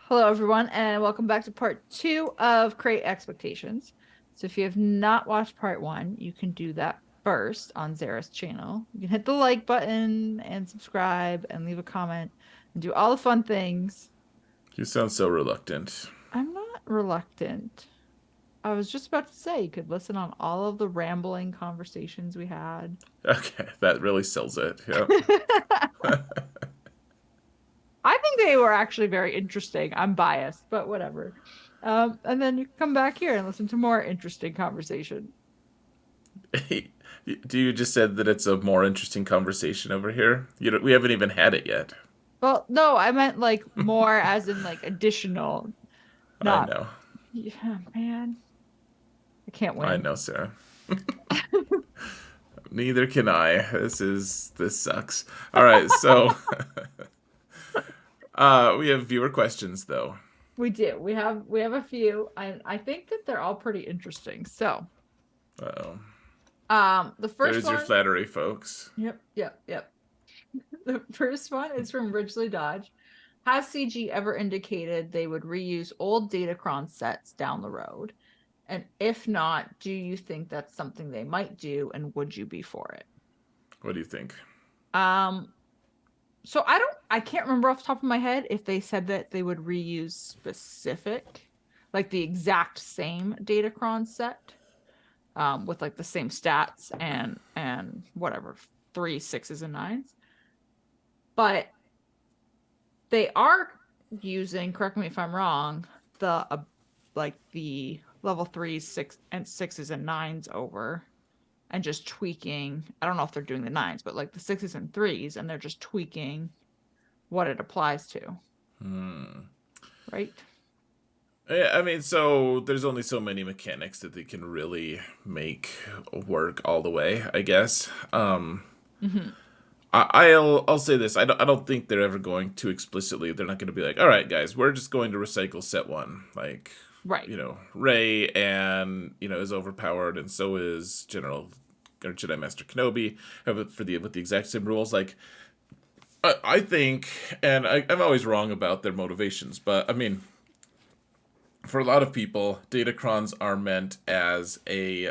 Hello, everyone, and welcome back to part two of Create Expectations. So, if you have not watched part one, you can do that first on Zara's channel. You can hit the like button and subscribe and leave a comment and do all the fun things. You sound so reluctant. I'm not reluctant. I was just about to say you could listen on all of the rambling conversations we had. Okay, that really sells it. Yep. I think they were actually very interesting. I'm biased, but whatever. And then you can come back here and listen to more interesting conversation. Do you just said that it's a more interesting conversation over here? We haven't even had it yet. Well, no, I meant like more as in like additional, I not, know. yeah, man. I can't I win. know, Sarah. Neither can I. This sucks. All right, so we have viewer questions though. We do. We have a few, and I think that they're all pretty interesting. So, Uh-oh. the first There's your one, flattery, folks. yep. The first one is from Ridgely Dodge. Has CG ever indicated they would reuse old Datacron sets down the road? And if not, do you think that's something they might do, and would you be for it? What do you think? Um, So I can't remember off the top of my head if they said that they would reuse specific, like the exact same Datacron set, with like the same stats and whatever, three, sixes, and nines. But they are using, correct me if I'm wrong, the like the level threes, six and sixes and nines over and just tweaking. I don't know if they're doing the nines, but like the sixes and threes, and they're just tweaking what it applies to, right? Yeah, I mean, so there's only so many mechanics that they can really make work all the way, I guess. Hmm. I'll say this. I don't think they're ever going to explicitly. They're not going to be like, all right, guys, we're just going to recycle set one. Like, Right. Ray and is overpowered, and so is General or Jedi Master Kenobi have it for the with the exact same rules. Like, I think, and I'm always wrong about their motivations, but I mean, for a lot of people, datacrons are meant as a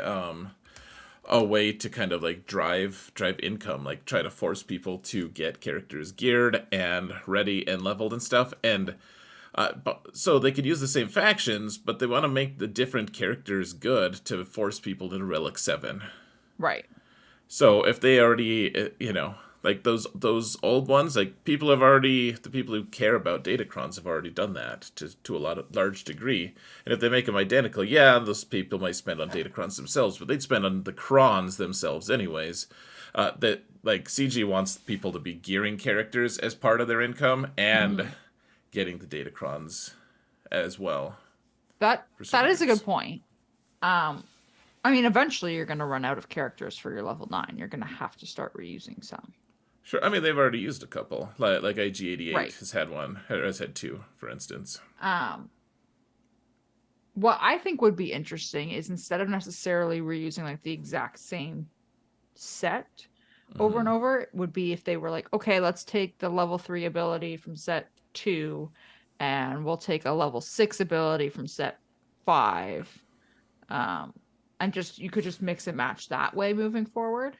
way to kind of like drive income, like try to force people to get characters geared and ready and leveled and stuff. And so they could use the same factions, but they want to make the different characters good to force people to Relic 7. Right. So if they already, like those old ones, like the people who care about Datacrons have already done that to a large degree. And if they make them identical, yeah, those people might spend on Datacrons themselves, but they'd spend on the crons themselves anyways. That like CG wants people to be gearing characters as part of their income and Hmm. getting the Datacrons as well That for that certain is a good groups. point. Um, I mean, eventually you're going to run out of characters for your level 9. You're going to have to start reusing some. Sure, I mean they've already used a couple. Like IG88 Right. has had one, or has had two, for instance. Um, what I think would be interesting is instead of necessarily reusing like the exact same set over and over, it would be if they were like, okay, let's take the level 3 ability from set 2 and we'll take a level 6 ability from set 5. Um, and just you could just mix and match that way moving forward.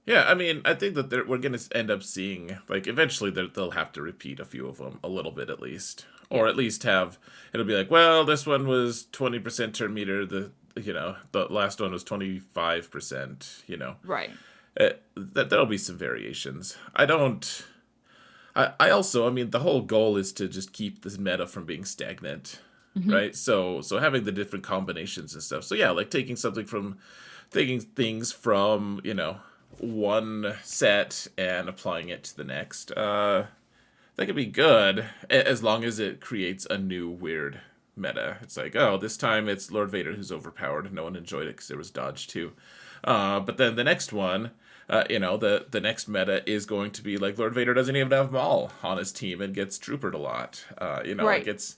Yeah, I mean, I think that we're going to end up seeing, like, eventually they'll have to repeat a few of them, a little bit at least. Yeah. Or at least have, it'll be like, well, this one was 20% turn meter, the last one was 25%. Right. There'll be some variations. I also, I mean, the whole goal is to just keep this meta from being stagnant, Hmm. right? So having the different combinations and stuff. So yeah, like taking things from one set and applying it to the next. That could be good as long as it creates a new weird meta. It's like, oh, this time it's Lord Vader who's overpowered. No one enjoyed it because there was dodge too. But then the next one, the next meta is going to be like Lord Vader doesn't even have Maul on his team and gets troopered a lot. Like Right. it's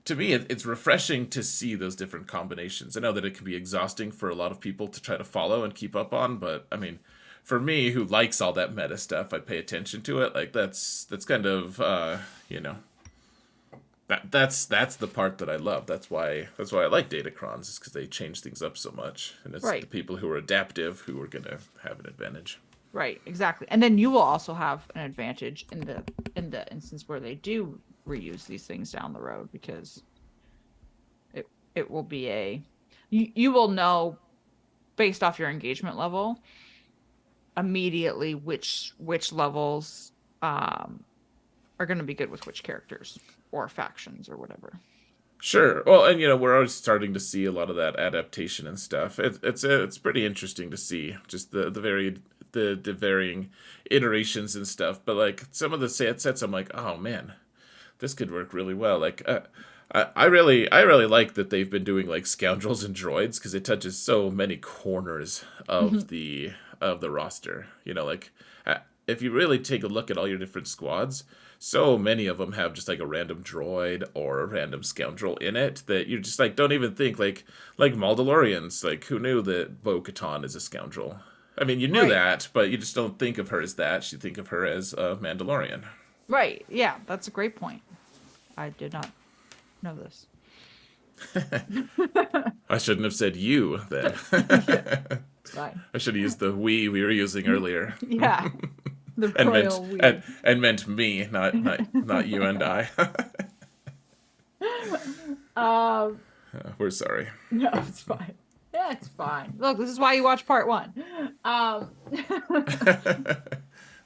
to me, it's refreshing to see those different combinations. I know that it can be exhausting for a lot of people to try to follow and keep up on, but I mean, for me, who likes all that meta stuff, I pay attention to it. Like that's kind of That's the part that I love. That's why I like Datacrons, is because they change things up so much, and it's the Right. people who are adaptive who are gonna have an advantage. Right, exactly. And then you will also have an advantage in the instance where they do reuse these things down the road because it will be a you will know based off your engagement level immediately which levels um are going to be good with which characters or factions or whatever. Sure. Well, and we're already starting to see a lot of that adaptation and stuff. It's pretty interesting to see just the varying iterations and stuff. But like some of the sets, I'm like, oh man, this could work really well. Like, I really like that they've been doing like scoundrels and droids because it touches so many corners Mhm. of the roster. Like if you really take a look at all your different squads, so many of them have just like a random droid or a random scoundrel in it that you just like don't even think like Mandalorians. Like who knew that Bo-Katan is a scoundrel? I mean, you knew Right. that, but you just don't think of her as that. You think of her as a Mandalorian. Right. Yeah, that's a great point. I did not know this. I shouldn't have said you then. Yeah, it's fine. I should have used the we were using earlier, Yeah, the and meant royal and, we. and meant me, not you and I. um We're sorry. no, it's fine. Yeah, it's fine. Look, this is why you watch part one. Um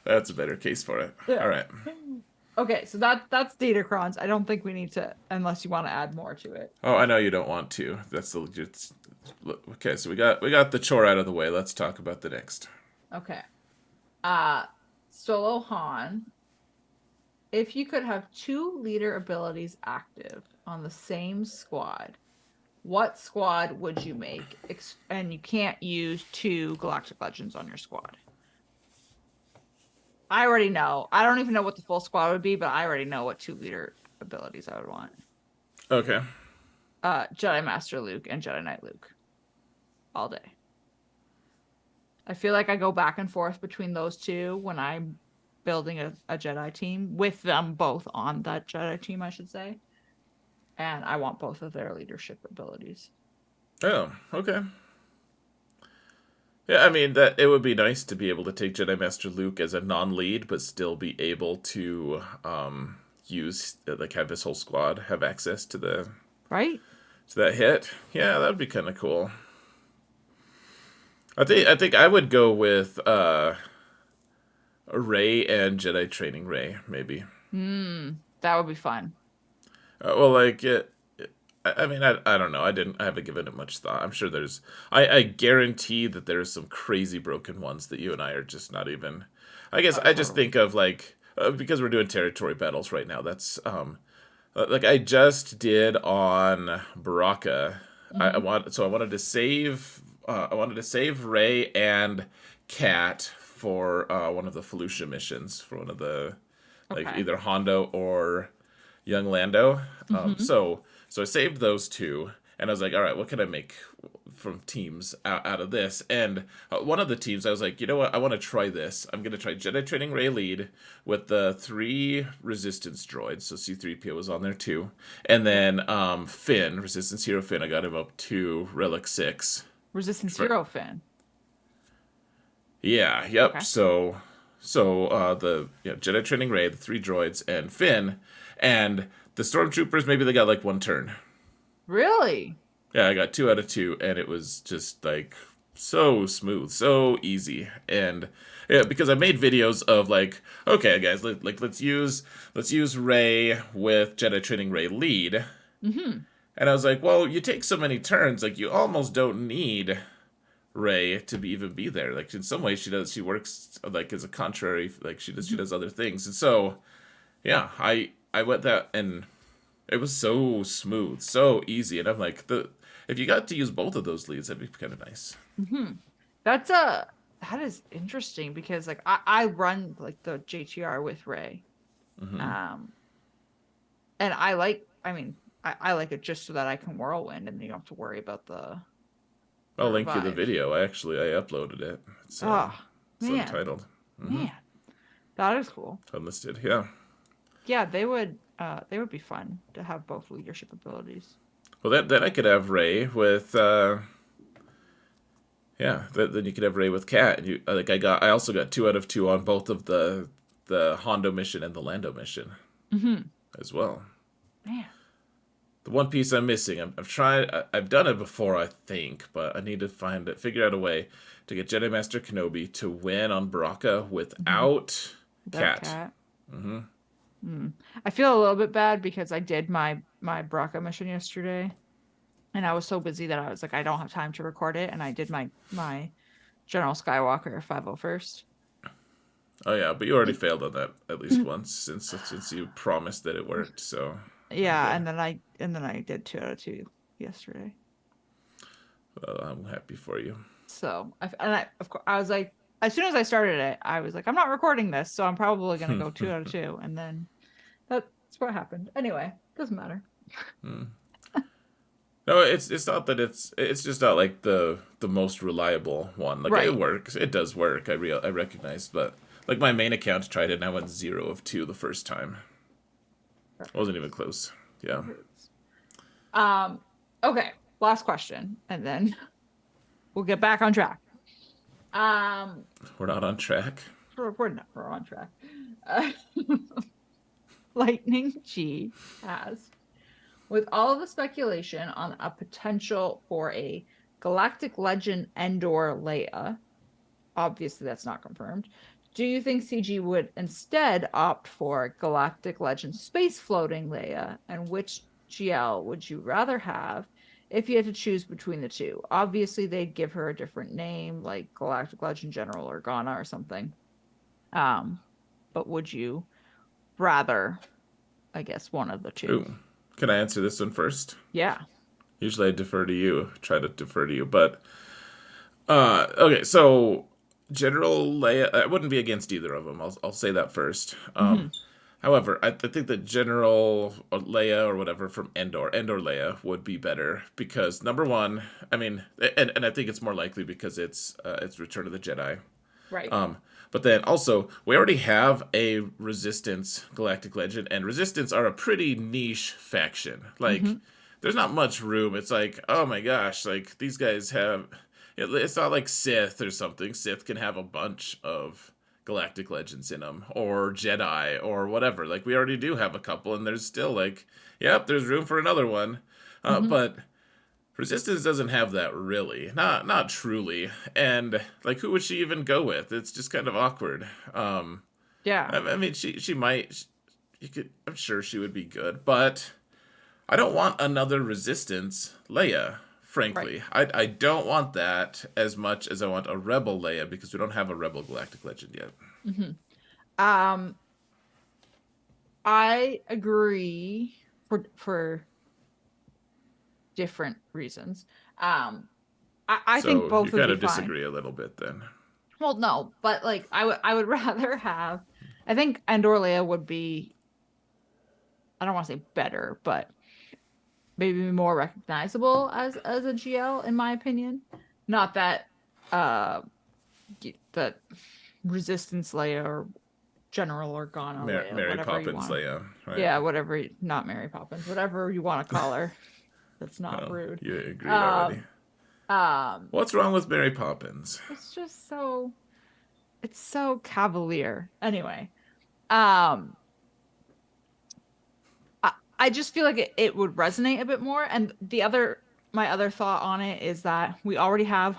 That's a better case for it. All yeah. right. Okay, so that's Datacrons. I don't think we need to unless you want to add more to it. Oh, I know you don't want to. That's the it's, okay. So we got the chore out of the way. Let's talk about the next. Okay. Uh Solo Han. If you could have two leader abilities active on the same squad, what squad would you make? And you can't use two Galactic Legends on your squad. I already know. I don't even know what the full squad would be, but I already know what two leader abilities I would want. Okay. Jedi Master Luke and Jedi Knight Luke all day. I feel like I go back and forth between those two when I'm building a Jedi team with them both on that Jedi team, I should say. And I want both of their leadership abilities. Oh, okay. Yeah, I mean that it would be nice to be able to take Jedi Master Luke as a non-lead, but still be able to use like have his whole squad have access Right? to that hit. Yeah, that would be kind of cool. I think I would go with Ray and Jedi Training Ray maybe. That would be fun. Well, like I mean, I don't know. I haven't given it much thought. I'm sure I guarantee that there's some crazy broken ones that you and I are just not even. I guess Oh, I just totally. think of like because we're doing territory battles right now. That's like I just did on Baraka. I Hmm. want so I wanted to save Ray and Cat for one of the Felucia missions for one of the like Okay. either Hondo or young Lando. Hmm. So I saved those two, and I was like, all right, what can I make from teams out of this? And one of the teams, I was like, you know what, I want to try this. I'm gonna try Jedi Training Ray lead with the three Resistance droids. So C-3PO was on there too, and Yeah. then Finn, Resistance Hero Finn. I got him up to Relic 6. Resistance For, Hero fan. yeah, yep. Okay. So the Jedi Training Ray, the three droids, and Finn, and the stormtroopers. Maybe they got like one turn. Really? Yeah, I got 2 out of 2, and it was just like so smooth, so easy, and yeah, because I made videos of like, okay, guys, let's use Ray with Jedi Training Ray lead, Hmm. and I was like, well, you take so many turns, like you almost don't need Ray to even be there. Like in some ways, she works like as a contrary, like she does other things, and so yeah, I went that and it was so smooth, so easy, and I'm like the if you got to use both of those leads, that'd be kind of nice. Hmm. That's a that is interesting because like I run like the JTR with Ray. Um and I mean I like it just so that I can whirlwind and you don't have to worry about the I'll link you the revives. video. I uploaded it. Oh It's man. untitled, Man. That is cool. unlisted. Yeah. Yeah, they would. They would be fun to have both leadership abilities. Well, then I could have Ray with yeah. Then you could have Ray with Cat. You like I also got 2 out of 2 on both of the Hondo mission and the Lando mission Mm-hmm. as well. Man. The one piece I'm missing. I've tried. I've done it before, I think, but I need to figure out a way to get Jedi Master Kenobi to win on Baraka Mm-hmm. without Without Cat. cat. Mm-hmm. Mm. I feel a little bit bad because I did my Braca mission yesterday, and I was so busy that I was like, I don't have time to record it, and I did my General Skywalker 501st. Oh yeah, but you already failed on that at least once since you promised that it worked. So you're Yeah, good. and then I did 2 out of 2 yesterday. Well, I'm happy for you. So I of course I was like, as soon as I started it, I was like, I'm not recording this, so I'm probably gonna go 2 out of 2, and then that's what happened. Anyway, doesn't matter. No, it's not that it's just not like the most reliable one. Like it Right. works, it does work. I recognize, but like my main account tried it and I went 0 of 2 the first time. That Wasn't hurts. even close. That Yeah, hurts. Okay, last question, and then we'll get back on track. Um, we're not on track. we're on track. Uh, Lightning G asked, with all of the speculation on a potential for a Galactic Legend Endor Leia, obviously that's not confirmed. Do you think CG would instead opt for Galactic Legend Space Floating Leia? And which GL would you rather have if you had to choose between the two? Obviously, they'd give her a different name, like Galactic Legend General or Ghana or something. Um, but would you rather, I guess, one of the two? Ooh, can I answer this one first? Yeah. Usually I defer to you. Try to defer to you, but okay. So General Leia, I wouldn't be against either of them. I'll say that first. Hmm. However, I think that General Leia or whatever from Endor Leia would be better because number one, I mean, and I think it's more likely because it's Return of the Jedi. Right. But then also we already have a Resistance Galactic Legend, and Resistance are a pretty niche faction. Like, Hmm. there's not much room. It's like, oh my gosh, like these guys have. It's not like Sith or something. Sith can have a bunch of Galactic Legends in them, or Jedi, or whatever. Like we already do have a couple, and there's still like, yep, there's room for another one. Hmm. But Resistance doesn't have that really, not truly. And like, who would she even go with? It's just kind of awkward. Yeah. I mean, she might, you could, I'm sure she would be good, but I don't want another Resistance Leia. Right. Frankly, I don't want that as much as I want a Rebel Leia because we don't have a Rebel Galactic Legend yet. Hmm. Um, I agree for different reasons. Um, I think So you both would kind be of fine. disagree a little bit then. Well, no, but like I would rather have. I think Andoria would be. I don't want to say better, but maybe more recognizable as a GL in my opinion. Not that uh that Resistance Leia or General or Ghana Leia, Mary whatever you Poppins want. Leia, right? Yeah, whatever. Not Mary Poppins, whatever you want to call her. That's not Oh, rude. you agreed already. Um, um, What's wrong with Mary Poppins? it's just so it's so cavalier. Anyway, um, I just feel like it would resonate a bit more. And my other thought on it is that we already have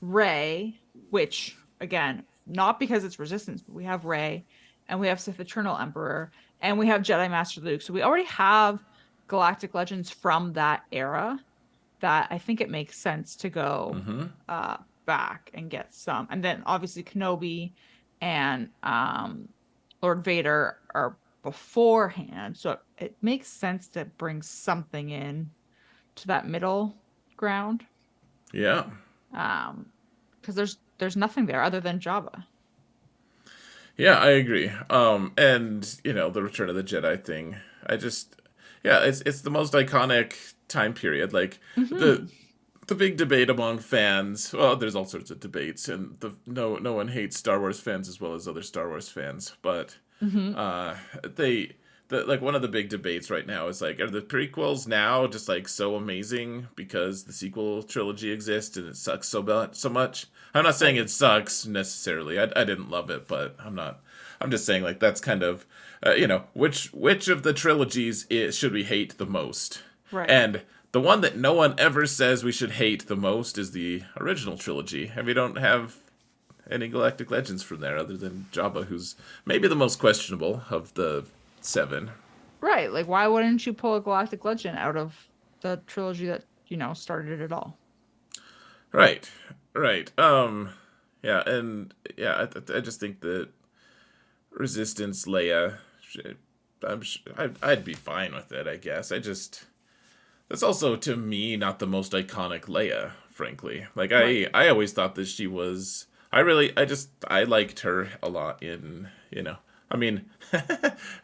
Ray, which again, not because it's resistance, but we have Ray, and we have Sith Eternal Emperor, and we have Jedi Master Luke. So we already have galactic legends from that era that I think it makes sense to go Mm-hmm. uh back and get some. And then obviously Kenobi and Lord Vader are beforehand. So it makes sense to bring something in to that middle ground. Yeah. Um because there's nothing there other than Jabba. Yeah, I agree. And the Return of the Jedi thing. I just, yeah, it's the most iconic time period. Like Hmm. the big debate among fans. Well, there's all sorts of debates, and no one hates Star Wars fans as well as other Star Wars fans. But Hmm. uh, they like one of the big debates right now is like, are the prequels now just like so amazing because the sequel trilogy exists and it sucks so much? I'm not saying Right. it sucks necessarily. I didn't love it, but I'm not. I'm just saying like that's kind of which of the trilogies should we hate the most? Right. And the one that no one ever says we should hate the most is the original trilogy, and we don't have any Galactic Legends from there other than Jabba, who's maybe the most questionable of the seven. Right. Like, why wouldn't you pull a Galactic Legend out of the trilogy that, started it all? Right, right. Yeah, and yeah, I just think that Resistance Leia, I'd be fine with it. I guess. That's also to me not the most iconic Leia, frankly. Like Right. I always thought that she was. I liked her a lot in I mean,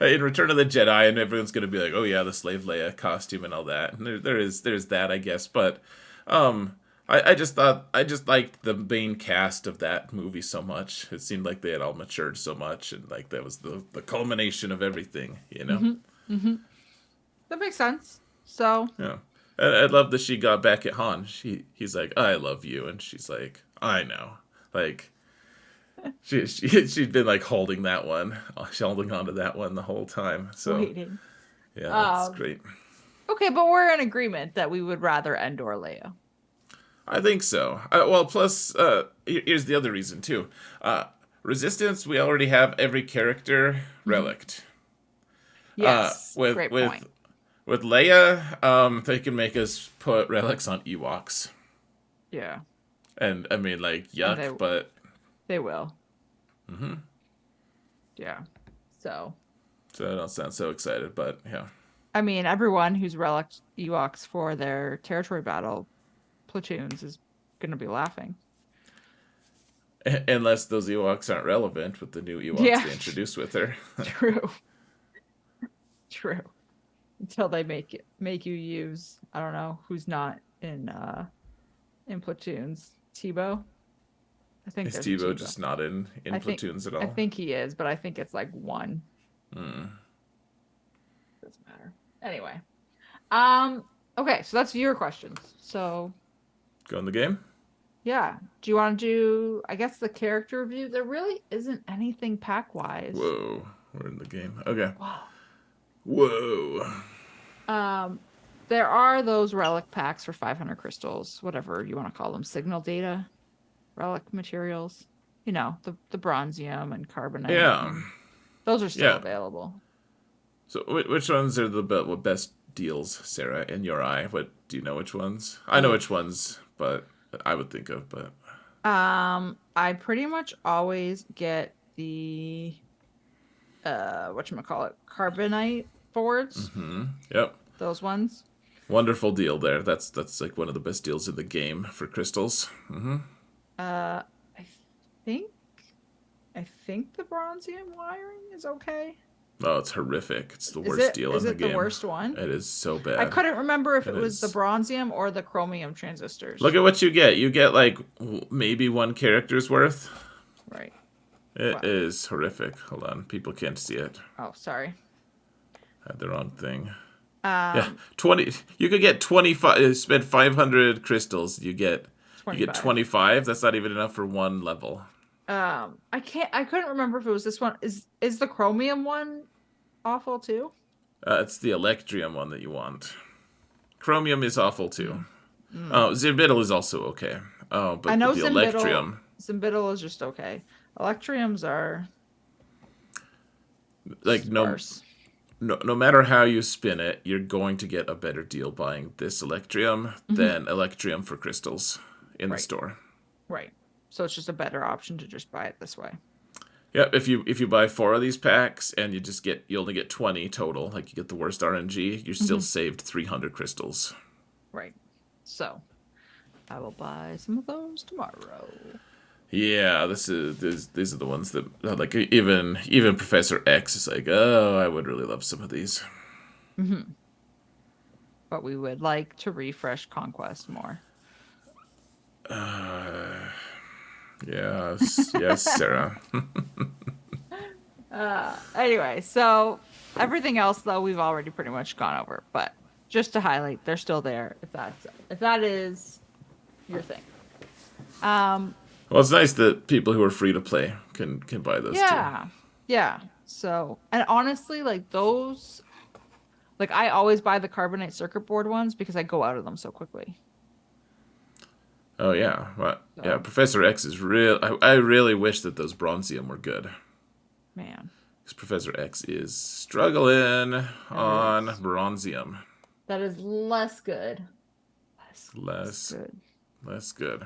in Return of the Jedi, and everyone's gonna be like, oh yeah, the slave Leia costume and all that. And there's that, I guess. But um, I just liked the main cast of that movie so much. It seemed like they had all matured so much, and like that was the culmination of everything. Mm-hmm. Mm-hmm. That makes sense. So, Yeah. I love that she got back at Han. He's like, I love you, and she's like, I know. Like she'd been like holding that one, holding on to that one the whole time. So waiting. yeah, that's Um, great. okay, but we're in agreement that we would rather Endor Leia. I think so. Well, plus here's the other reason too. Resistance, we already have every character Mhm. relict. Uh, Yes, with great with point. with Leia, they can make us put relics on Ewoks, Yeah, and I mean like and yuck, but they will. hmm Yeah. So, so I don't sound so excited, but yeah. I mean, everyone who's relic Ewoks for their territory battle platoons is going to be laughing. Unless those Ewoks aren't relevant with the new Ewoks Yeah, they introduced with her. true. True. Until they make you use, I don't know, who's not in platoons. Tebow? I think Is there's a Tebow Tebow. just not in I think platoons at I all? think he is, but I think it's like one. Hmm. Doesn't matter. Anyway. Um, okay, so that's your questions. So Go in the game? yeah. Do you want to do, I guess, the character review? There really isn't anything pack wise. Whoa. We're in the game. Okay. Wow. Whoa. Um, there are those relic packs for 500 crystals, whatever you want to call them, signal data, relic materials. The bronzium and carbonite, Yeah. and those are still Yeah. available. So which ones are the best deals, Sarah, in your eye? What do you know which ones? I know Ooh. which ones, but I would think of, but I pretty much always get the whatchamacallit, carbonite boards, yep. those ones. Wonderful deal there. That's like one of the best deals in the game for crystals. I think I think the bronzium wiring is okay. Oh, it's horrific. It's the Is worst it deal is in the it the game. worst one? It is so I bad. couldn't remember if it It was the is. bronzium or the chromium Look transistors. at what you get. You get like maybe one character's worth. Right. It Wow. is horrific. Hold on, people can't see it. Oh, sorry. Had the wrong thing. Yeah, Um, 20. You could get 25. Spend 500 crystals. You get 25. 25. That's not even enough for one level. I couldn't remember if it was this one. Is the chromium one awful too? It's the Electrium one that you want. Chromium is awful too. Mm. Mm. Oh, Zerbital is also okay. Oh, I but know the Zimbital Electrium, Zimbital is just okay. Electriums are like just worse. no matter how you spin it, you're going to get a better deal buying this Electrium Hmm. than Electrium for crystals in the Right. store. Right. So it's just a better option to just buy it this way. Yep, if you buy 4 of these packs and you only get 20 total, like you get the worst RNG, you're still Hmm. saved 300 crystals. Right. So I will buy some of those tomorrow. Yeah, these are the ones that like even Professor X is like, oh, I would really love some of these. Hmm. But we would like to refresh Conquest more. Yes, yes, Sarah. Anyway, so Everything else, though, we've already pretty much gone over. But just to highlight, they're still there if that is your thing. Um, Well, it's nice that people who are free to play can buy those too. yeah, yeah. So, and honestly, like those, like I always buy the carbonate circuit board ones because I go out of them so quickly. Oh yeah, well, yeah. So, Professor X is real. I really wish that those Bronzium were good, man, because Professor X is struggling that on is Bronzium. less good. Less Less, good. less good.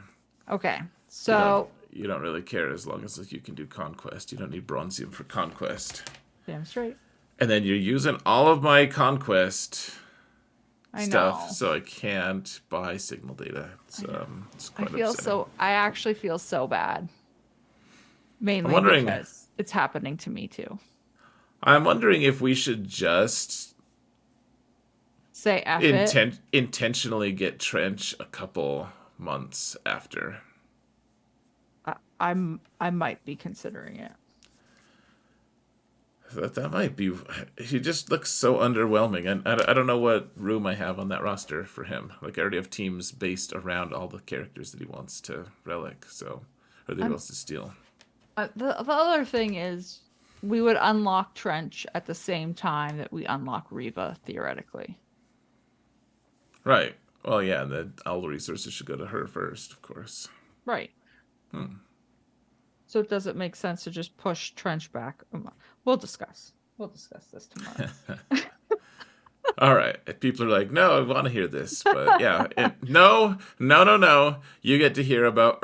Okay, You don't so you don't really care as long as you can do conquest. You don't need Bronzium for conquest. damn straight. And then you're using all of my conquest I stuff, know. so I can't buy signal data. I know. It's quite upsetting. I actually feel so bad, I'm mainly wondering. because it's happening to me too. I'm wondering if we should just Say F it. intentionally get Trench a couple months after. I might be considering it. That might be. He just looks so underwhelming, and I don't know what room I have on that roster for him. Like I already have teams based around all the characters that he wants to relic, so or that he And wants to steal. the other thing is, we would unlock Trench at the same time that we unlock Riva, theoretically. Right. Well, yeah, and then all the resources should go to her first, of course. Right. Hmm. So does it make sense to just push Trench back? We'll discuss. We'll discuss this tomorrow. All right. If people are like, no, I want to hear this, but yeah, no, no, no, no. You get to hear about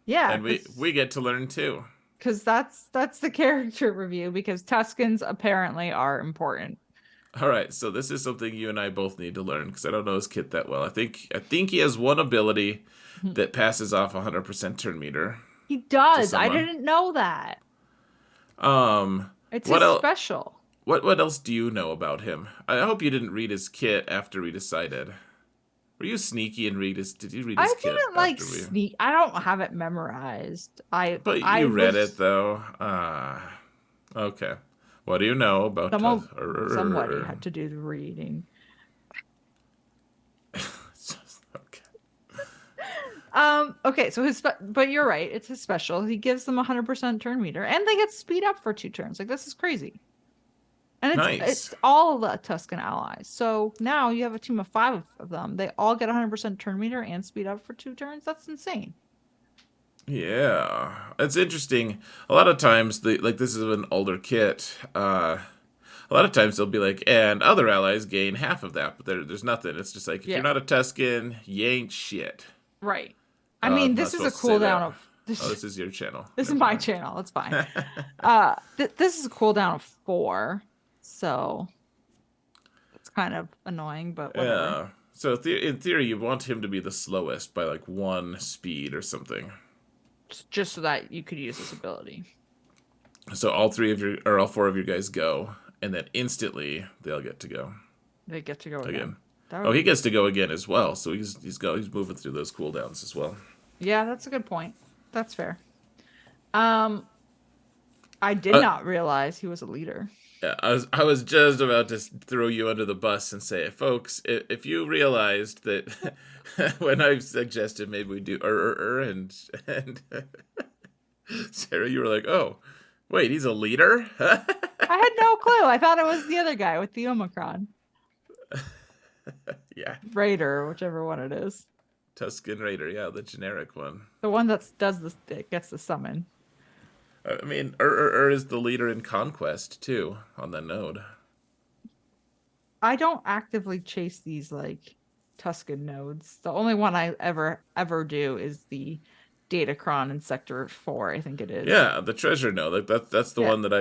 Yeah, and we get to learn too. because that's the character review because Tuskens apparently are important. All right. So this is something you and I both need to learn because I don't know his kit that well. I think he has one ability that passes off 100% turn meter He to does. I someone. didn't know that. Um, It's what his else? special. What else do you know about him? I hope you didn't read his kit after we decided. Were you sneaky and read his? Did you read his I kit didn't like after we? sneak. I don't have it memorized. But I you read it was though. Ah, okay. What do you know about somebody had to do the reading. Okay. Okay, so but you're right, it's his special. He gives them 100% turn meter and they get speed up for 2 turns. Like this is crazy. And Nice. it's all the Tuscan allies. So now you have a team of 5 of them. They all get 100% turn meter and speed up for 2 turns. That's insane. Yeah, it's interesting. A lot of times, this is an older kit. A lot of times they'll be like, and other allies gain half of that, but there's nothing. It's just like if you're Yeah, not a Tuscan, you ain't shit. right. I mean, I'm not this is a supposed to say cooldown that. of Oh, this. this is your channel. This is Never my mind. channel. It's fine. This is a cooldown of 4, so it's kind of annoying, but whatever. Yeah. So in theory, you want him to be the slowest by like 1 speed or something. Just so that you could use this ability. So all 3 of your or all 4 of your guys go, and then instantly they'll get to go They get to go again. again. That Oh, would he be gets to go again as well. So he's moving through those cooldowns as well. Yeah, that's a good point. That's fair. Um, I did Uh, not realize he was a leader. yeah, I was just about to throw you under the bus and say, folks, if you realized that when I suggested maybe we do and Sarah, you were like, oh, wait, he's a leader. I had no clue. I thought it was the other guy with the Omicron. Yeah, Raider, whichever one it is. Tusken Raider, yeah, the generic one. The one that does this that gets the summon. I mean, is the leader in Conquest too on the node. I don't actively chase these like Tuscan nodes. The only one I ever do is the Datacron in Sector 4, I think it is. Yeah, the treasure node. Like that's the Yeah. one that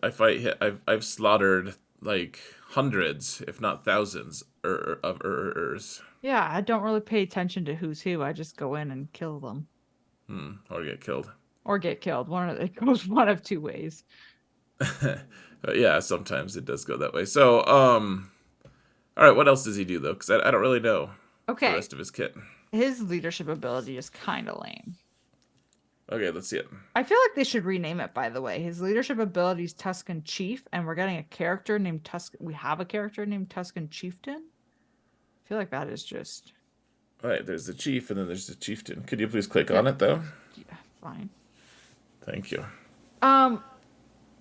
I fight. I've slaughtered like hundreds, if not thousands, of ers. Yeah, I don't really pay attention to who's who. I just go in and kill them Or get killed. or get killed. It goes one of 2 ways. But yeah, sometimes it does go that way. So, all right, what else does he do though? Because I don't really know the Okay, rest of his kit. his leadership ability is kind of lame. Okay, let's see it. I feel like they should rename it, by the way. His leadership ability is Tusken Chief, and we're getting a character named Tusken. We have a character named Tusken Chieftain. I feel like that is just. All right, there's the chief, and then there's the chieftain. Could you please click Yeah, on it, though? yeah, fine. Thank you. Um,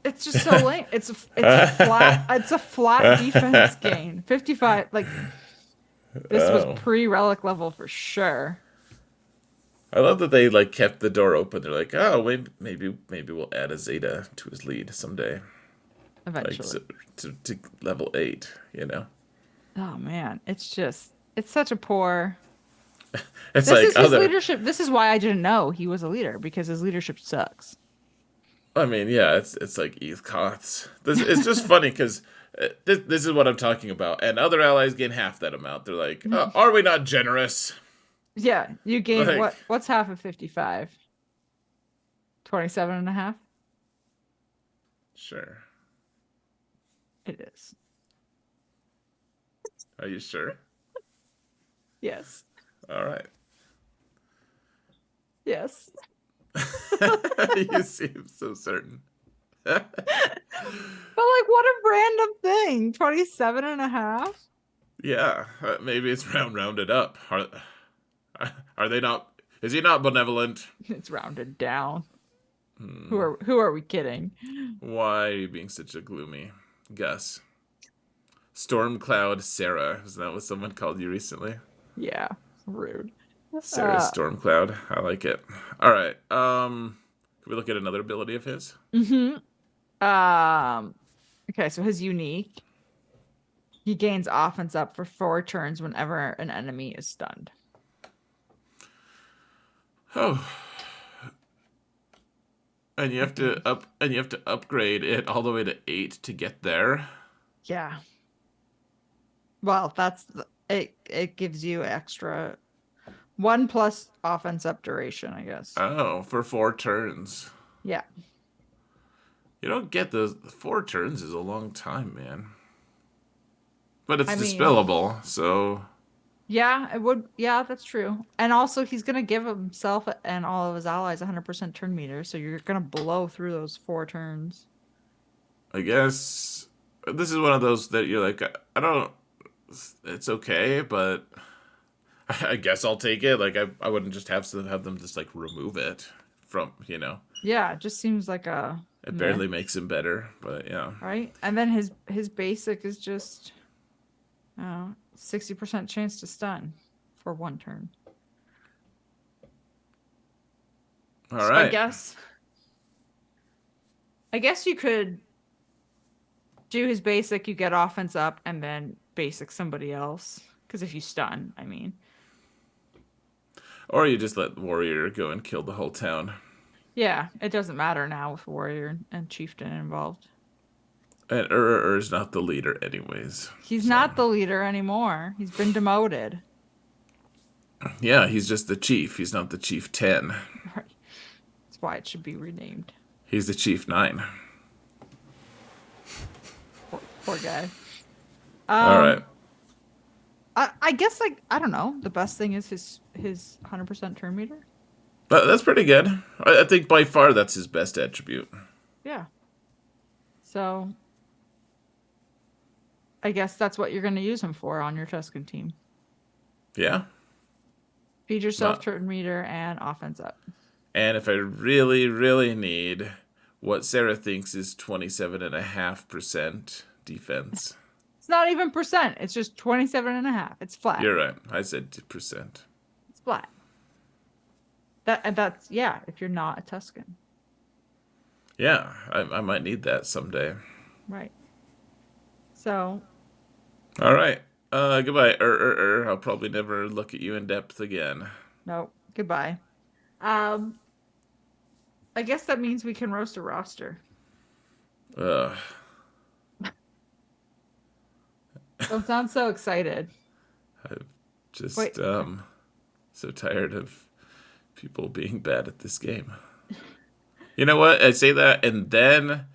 it's just so lame. It's a flat defense gain. 55. Like this was Oh. pre-relic level for sure. I love that they like kept the door open. They're like, oh, wait, maybe we'll add a Zeta to his lead someday, like Eventually. so, to level 8. You know, Oh man, it's such a poor. it's This like is his other. leadership. This is why I didn't know he was a leader because his leadership sucks. I mean, yeah, it's like Eth Koths. This it's just funny because this is what I'm talking about, and other allies gain half that amount. They're like, are we not generous? Yeah, you gain Like, what's half of 55? 27 and a half? sure. It is. Are you sure? Yes. All right. Yes. You seem so certain. But like what a random thing. 27 and a half? Yeah, maybe it's rounded up. Are they not? Is he not benevolent? It's rounded down. Hmm. Who are we kidding? Why are you being such a gloomy Gus? Stormcloud Sarah. Is that what someone called you recently? Yeah, rude. Sarah Uh Stormcloud. I like it. All right. Can we look at another ability of his? mhm. Um okay, so his unique. He gains offense up for 4 turns whenever an enemy is stunned. Oh, and Okay. you have to upgrade it all the way to 8 to get there. Yeah. Well, it gives you extra 1 plus offense up duration, I guess. Oh, for 4 turns. Yeah. You don't get those. 4 turns is a long time, man. But it's I mean, dispellable, so yeah, it would. Yeah, that's true. And also, he's gonna give himself and all of his allies 100% turn meter, so you're gonna blow through those 4 turns. I guess this is one of those that you're like, I don't. It's okay, but I guess I'll take it. Like I wouldn't just have them just like remove it from. Yeah, it just seems like a It meh, barely makes him better, but yeah. right? And then his basic is just 60% chance to stun for 1 turn. All So right. I guess you could do his basic, you get offense up, and then basic somebody else. Because if you stun, I mean. Or you just let Warrior go and kill the whole town. Yeah, it doesn't matter now with Warrior and Chieftain involved. And is not the leader, anyways. He's So not the leader anymore. He's been demoted. yeah, he's just the chief. He's not the chief 10. Right. That's why it should be renamed. He's the chief 9. Poor guy. All right. I guess like I don't know. The best thing is his 100% turn meter. That's pretty good. I think by far that's his best attribute. Yeah. So I guess that's what you're going to use him for on your Tusken team. Yeah. Feed yourself Not. turn meter and offense up. And if I really, really need what Sarah thinks is 27.5% defense. It's not even percent. It's just 27 and a half. It's flat. You're right. I said percent. It's flat. That's yeah, if you're not a Tusken. Yeah, I might need that someday. Right. So, All right. Goodbye. I'll probably never look at you in depth again. no, goodbye. Um, I guess that means we can roast a roster. Ugh. Don't sound so excited. I'm just Wait, so tired of people being bad at this game. You know what? I say that, and then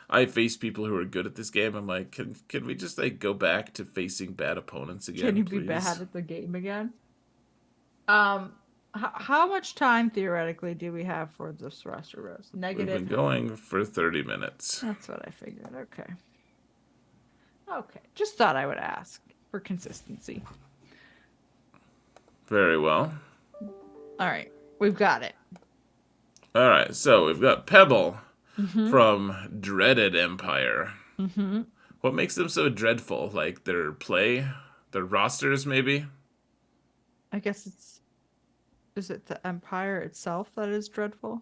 I face people who are good at this game. I'm like, can we just like go back to facing bad opponents again, can you be please? bad at the game again? Um, How much time theoretically do we have for this roster roast? We've Negative. been going for 30 minutes. That's what I figured. Okay. Okay. Just thought I would ask for consistency. Very well. All right. We've got it. All right, so we've got Pebble Mm-hmm. from Dreaded Empire. Mm-hmm. What makes them so dreadful? Like their play, their rosters, maybe? I guess it's. Is it the Empire itself that is dreadful?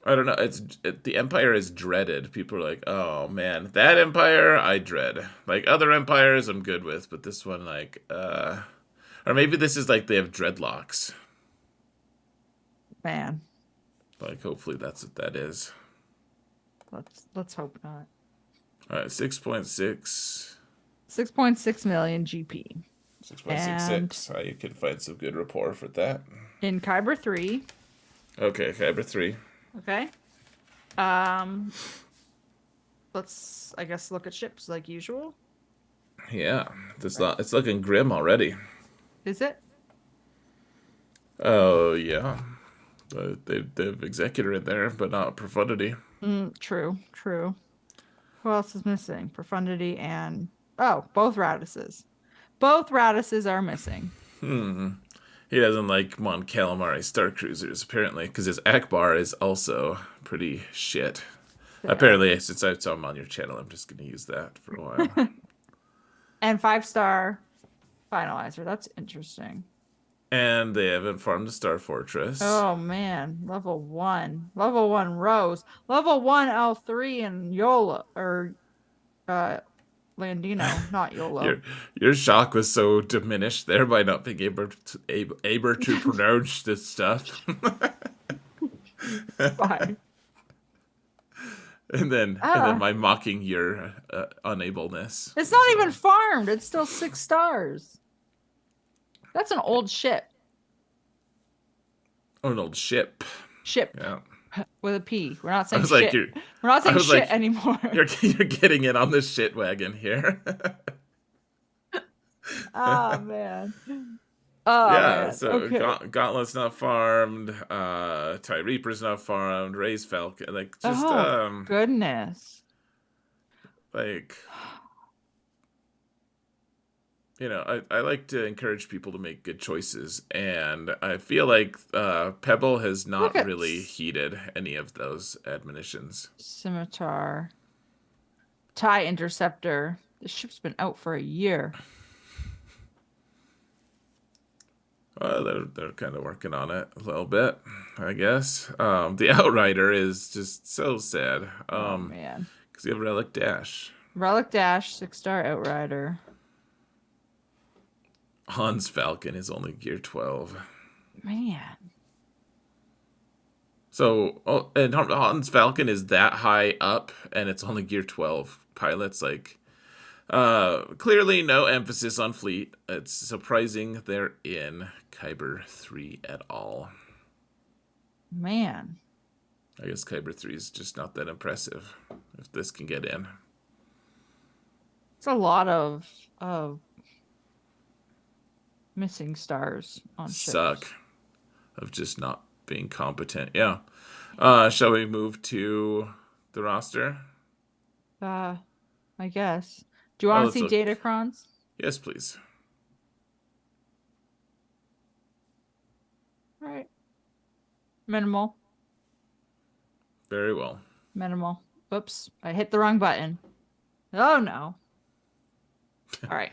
I don't know. The Empire is dreaded. People are like, "Oh man, that Empire I dread." Like other empires I'm good with, but this one like or maybe this is like they have dreadlocks. Man, Like hopefully that's what that is. let's hope not. All right, 6.6. 6.6 million GP. And 6.66. You can find some good rapport for that. in Kyber 3, Okay, Kyber 3. okay. Um let's I guess look at ships like usual. Yeah, it's looking grim already. Is it? Oh, yeah. They've Executor in there, but not Profundity. True, true. Who else is missing? Profundity and both Radices. Both Radices are missing. He doesn't like Mon Calamari Star Cruisers, apparently, because his Akbar is also pretty shit. Yeah. Apparently, since I saw him on your channel, I'm just going to use that for a while. And 5-star finalizer. That's interesting. And they haven't farmed the Star Fortress. Oh man, level 1. Level 1 Rose. Level 1 L3 and Yola or Landino, not YOLO. Your shock was so diminished there by not being able to pronounce this stuff. Fine. And then my mocking your unableness. It's not even farmed. It's still 6 stars. That's an old ship. Oh, an old ship. Ship. Yeah. With a P. We're not saying like, shit. We're not saying shit anymore. You're getting in on the shit wagon here. Oh man. Oh yeah, man. so Okay. Gauntlet's not farmed, TIE Reaper's not farmed, Ray's Falcon, like just goodness. like I like to encourage people to make good choices, and I feel like Pebble has not really heeded any of those admonitions. Scimitar. TIE Interceptor. The ship's been out for a year. They're kind of working on it a little bit, I guess. The Outrider is just so sad. Oh man. Because you have Relic Dash. Relic Dash, 6-star Outrider. Han's Falcon is only gear 12. Man. So, and Han's Falcon is that high up, and it's only gear 12. Pilots, like, clearly no emphasis on fleet. It's surprising they're in Kyber 3 at all. Man. I guess Kyber 3 is just not that impressive, if this can get in. It's a lot of missing stars on ships. Suck of just not being competent. Yeah. Shall we move to the roster? I guess. Do you want to see Datacrons? Yes, please. All right. Minimal. Very well. Minimal. Oops. I hit the wrong button. Oh no. All right.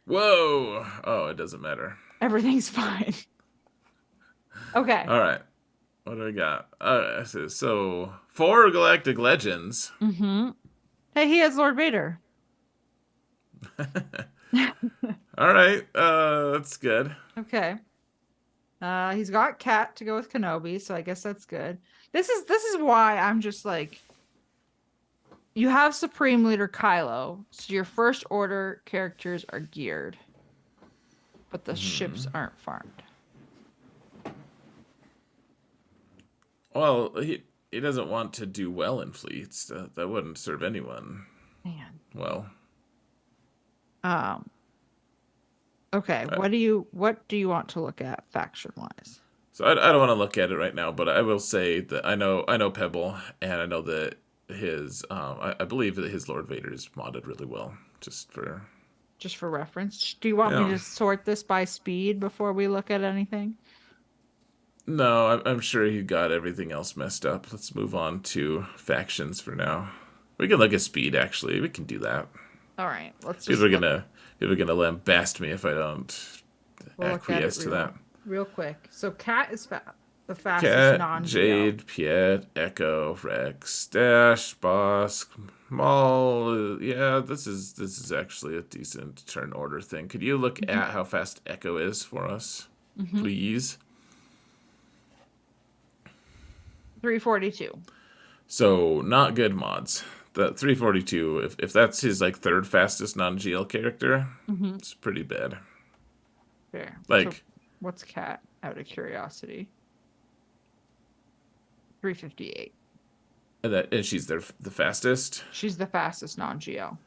Whoa. Oh, it doesn't matter. Everything's fine. Okay. All right. What do we got? So 4 Galactic Legends. Mm-hmm. Hey, he has Lord Vader. All right. That's good. Okay. He's got Cat to go with Kenobi, so I guess that's good. This is why I'm just like, you have Supreme Leader Kylo, so your first order characters are geared, but the ships aren't farmed. Well, he doesn't want to do well in fleets. That wouldn't serve anyone. Man. Well. Okay, Uh, what do you want to look at faction wise? So I don't want to look at it right now, but I will say that I know Pebble, and I know that his I believe that his Lord Vader is modded really well. Just for Just for reference. Do you want me yeah. to sort this by speed before we look at anything? No, I'm sure he got everything else messed up. Let's move on to factions for now. We can look at speed. Actually, we can do that. All right, let's People just are look. gonna people are gonna lambast me if I don't We'll look at it acquiesce to that. real quick. So cat is the fastest Cat, non-GL. Jade, Piet, Echo, Rex, Dash, Bosk, Maul. Yeah, this is actually a decent turn order thing. Could you look Mm-hmm. at how fast Echo is for us, Mm-hmm. please? 342. So not good mods. The 342. If that's his like third fastest non-GL character, Mm-hmm. it's pretty bad. Fair. So Like what's cat out of curiosity? 358. and she's the fastest. She's the fastest non-GL.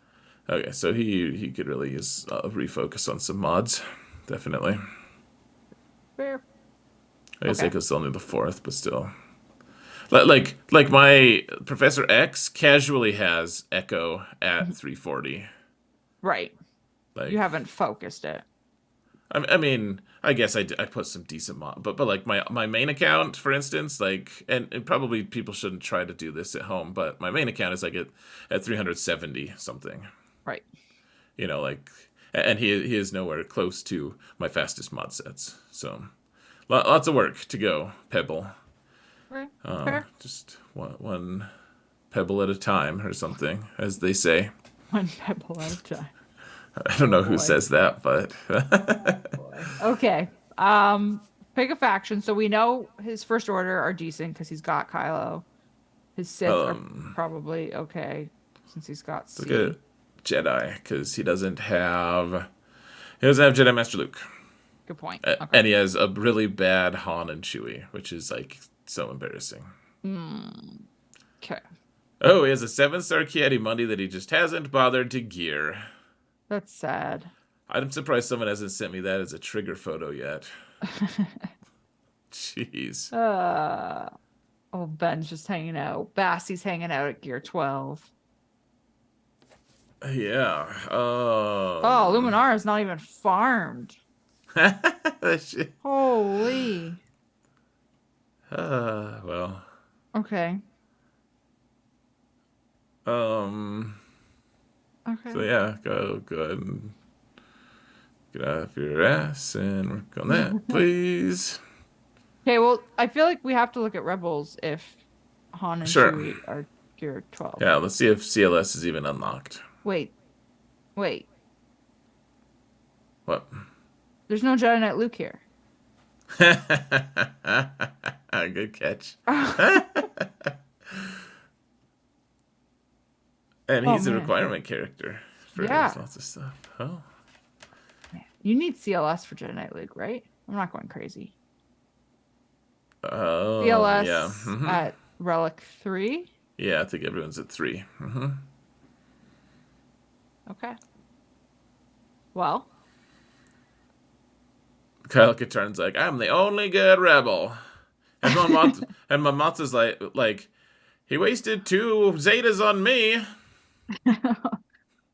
Okay, so he could really use refocus on some mods, definitely. Fair. I guess Okay. Echo's only the fourth, but still. Like my Professor X casually has Echo at Mhm. 340. Right. You Like, haven't focused it. I mean, I guess I put some decent mod, but like my main account, for instance, like, and probably people shouldn't try to do this at home, but my main account is like at 370 something. Right. Like, and he is nowhere close to my fastest mod sets. So, lots of work to go, Pebble. Okay. Fair. Just one pebble at a time or something, as they say. One pebble at a time. I don't Oh know who boy. says that, but Oh boy. Okay. Pick a faction. So we know his first order are decent because he's got Kylo. His Sith are um, probably okay since he's got look at C. Jedi because he doesn't have Jedi Master Luke, Good point. Okay. and he has a really bad Han and Chewie, which is like so embarrassing. Hmm. Okay. Oh, he has a 7-star Kiadi Mundi that he just hasn't bothered to gear. That's sad. I'm surprised someone hasn't sent me that as a trigger photo yet. Jeez. uh oh, Ben's just hanging out. Bassie's hanging out at gear 12. Yeah. Oh, Luminara is not even farmed. That shit. Holy. Well. Okay. Um. Okay. So yeah, go ahead and get off your ass and work on that, please. Okay, well, I feel like we have to look at Rebels if Han and Sure. Chewie are gear 12. Yeah. Let's see if CLS is even unlocked. Wait, wait. What? There's no Jedi Knight Luke here. Good catch. Oh And he's a man. requirement character for Yeah. lots of stuff. Oh. Man. You need CLS for Jedi Knight Luke, right? I'm not going crazy. Yeah. CLS Hmm. at Relic 3. Yeah, I think everyone's at 3. Hmm. Okay. Well, Kyle Katarn's like, I'm the only good rebel. And Mamatsu's like, he wasted 2 Zetas on me.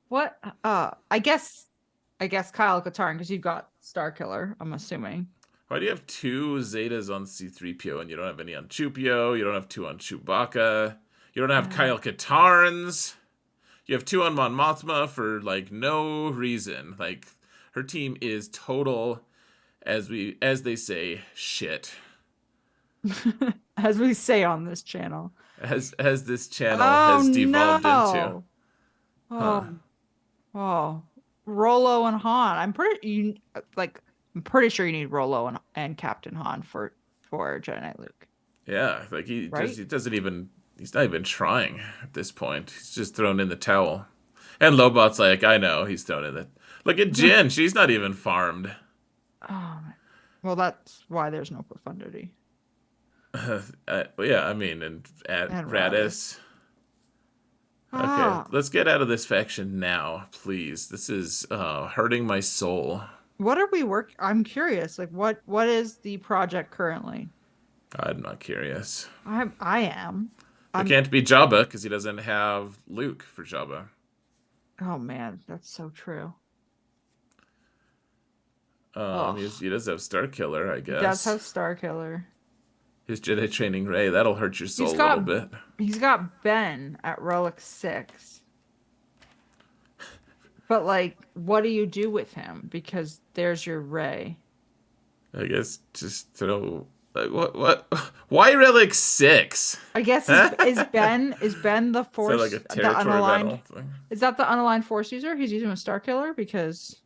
what? I guess Kyle Katarn because you've got Star Killer. I'm assuming. Why do you have 2 Zetas on C3PO and you don't have any on Chupio? You don't have 2 on Chewbacca. You don't have Uh, Kyle Katarns. You have 2 on Mon Mothma for like no reason. Like her team is total, as they say, shit. as we say on this channel. As this channel Oh has devolved into. no! Huh. Oh, oh, Rolo and Han. I'm pretty sure you need Rolo and Captain Han for Jedi Knight Luke, Yeah, like right? he's not even trying at this point. He's just thrown in the towel. And Lobot's like, I know, he's thrown in the Look at Jin, she's not even farmed. Oh, well, that's why there's no profundity. Yeah, I mean, and at And Radis. Okay, Ah, let's get out of this faction now, please. This is hurting my soul. What are we work? I'm curious. Like, what is the project currently? I'm not curious. I am. It I'm. can't be Jabba because he doesn't have Luke for Jabba. Oh man, that's so true. Oh, He does have Star Killer, I he does guess. have Star Killer. His Jedi training Ray, that'll hurt your He's soul a little got bit. he's got Ben at Relic 6. But like, what do you do with him? Because there's your Ray. I guess just throw like what why Relic 6? I guess Huh? is Ben the Is that like a force the territory unaligned? battle thing? Is that the unaligned force user? He's using a Star Killer because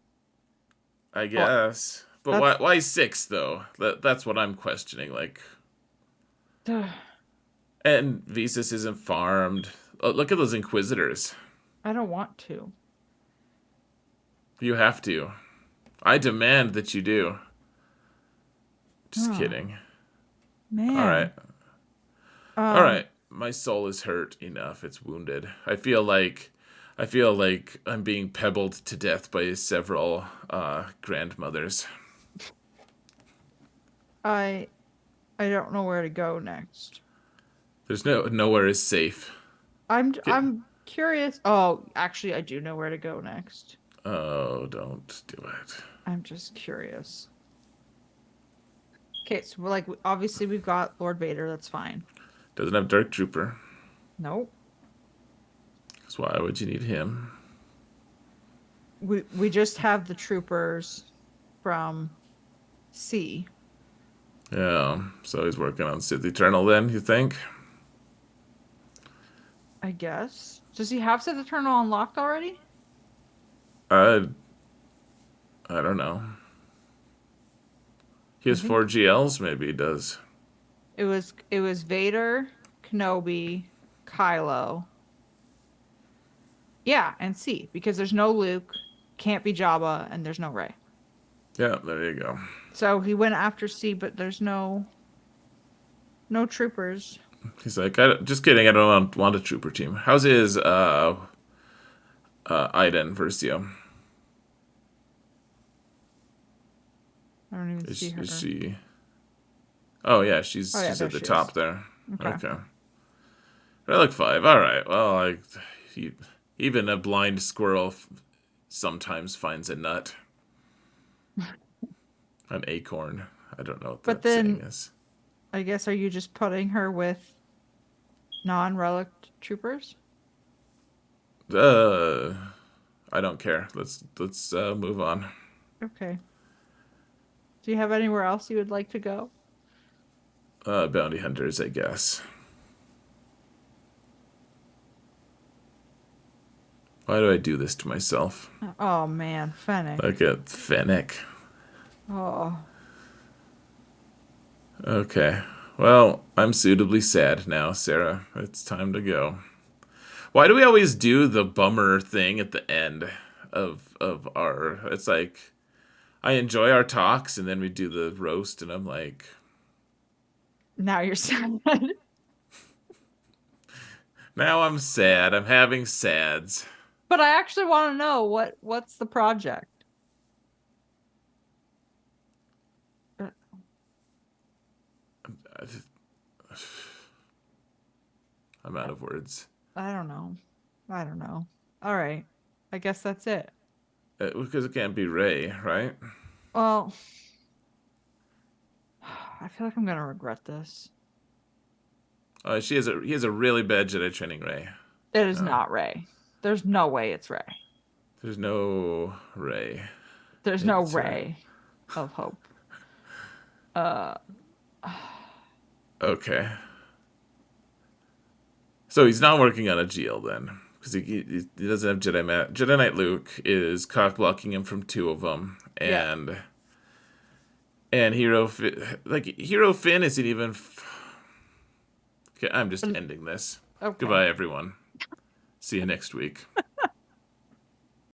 I well, guess. But that's why 6 though? That's what I'm questioning. Like and Visas isn't farmed. Look at those Inquisitors. I don't want to. You have to. I demand that you do. Just Oh kidding. All right. man. All Um, right. My soul is hurt enough. It's wounded. I feel like I'm being pebbled to death by several grandmothers. I I don't know where to go next. There's nowhere is safe. Get, I'm curious. Oh, actually, I do know where to go next. oh, don't do it. I'm just curious. Okay, so we're like obviously we've got Lord Vader. That's fine. Doesn't have Dark Trooper. Nope. Because why would you need him? We just have the troopers from C. Yeah. So he's working on Sith Eternal. Then you think? I guess. Does he have Sith Eternal unlocked already? I I don't know. He I has four think GLs. Maybe he does. it was Vader, Kenobi, Kylo. Yeah, and C because there's no Luke, can't be Jabba, and there's no Rey. Yeah. There you go. So he went after C, but there's no troopers. He's like, just kidding. I don't want a trooper team. How's his Iden Versio? I don't even see Is her. she? Oh yeah, Oh yeah, she's there at the she is. top there. Okay. Okay. Relic 5. All right. Well, he, even a blind squirrel sometimes finds a nut, an acorn. I don't know what But that saying then is. I guess are you just putting her with non-relic troopers? Uh, I don't care. Let's move on. Okay. Do you have anywhere else you would like to go? Bounty hunters, I guess. Why do I do this to myself? Oh man, Fennec. Look at Fennec. Oh, Okay. Well, I'm suitably sad now, Sarah. It's time to go. Why do we always do the bummer thing at the end of our? It's like I enjoy our talks, and then we do the roast, and I'm like, now you're sad. now I'm sad. I'm having sads. But I actually want to know what's the project? Uh, I'm out of words I don't know. I don't know. All right. I guess that's it. because it can't be Ray, right? Well, I feel like I'm gonna regret this. He has a really bad Jedi training Ray. It is No, not Ray. There's no way it's Ray. there's no Ray. There's no It's Ray of hope. Uh, okay. So he's not working on a GL then, because he doesn't have Jedi Jedi Knight Luke is cock blocking him from two of them, yeah. and Hero Finn isn't even. Okay, I'm just ending this. Okay. Goodbye, everyone. See you next week.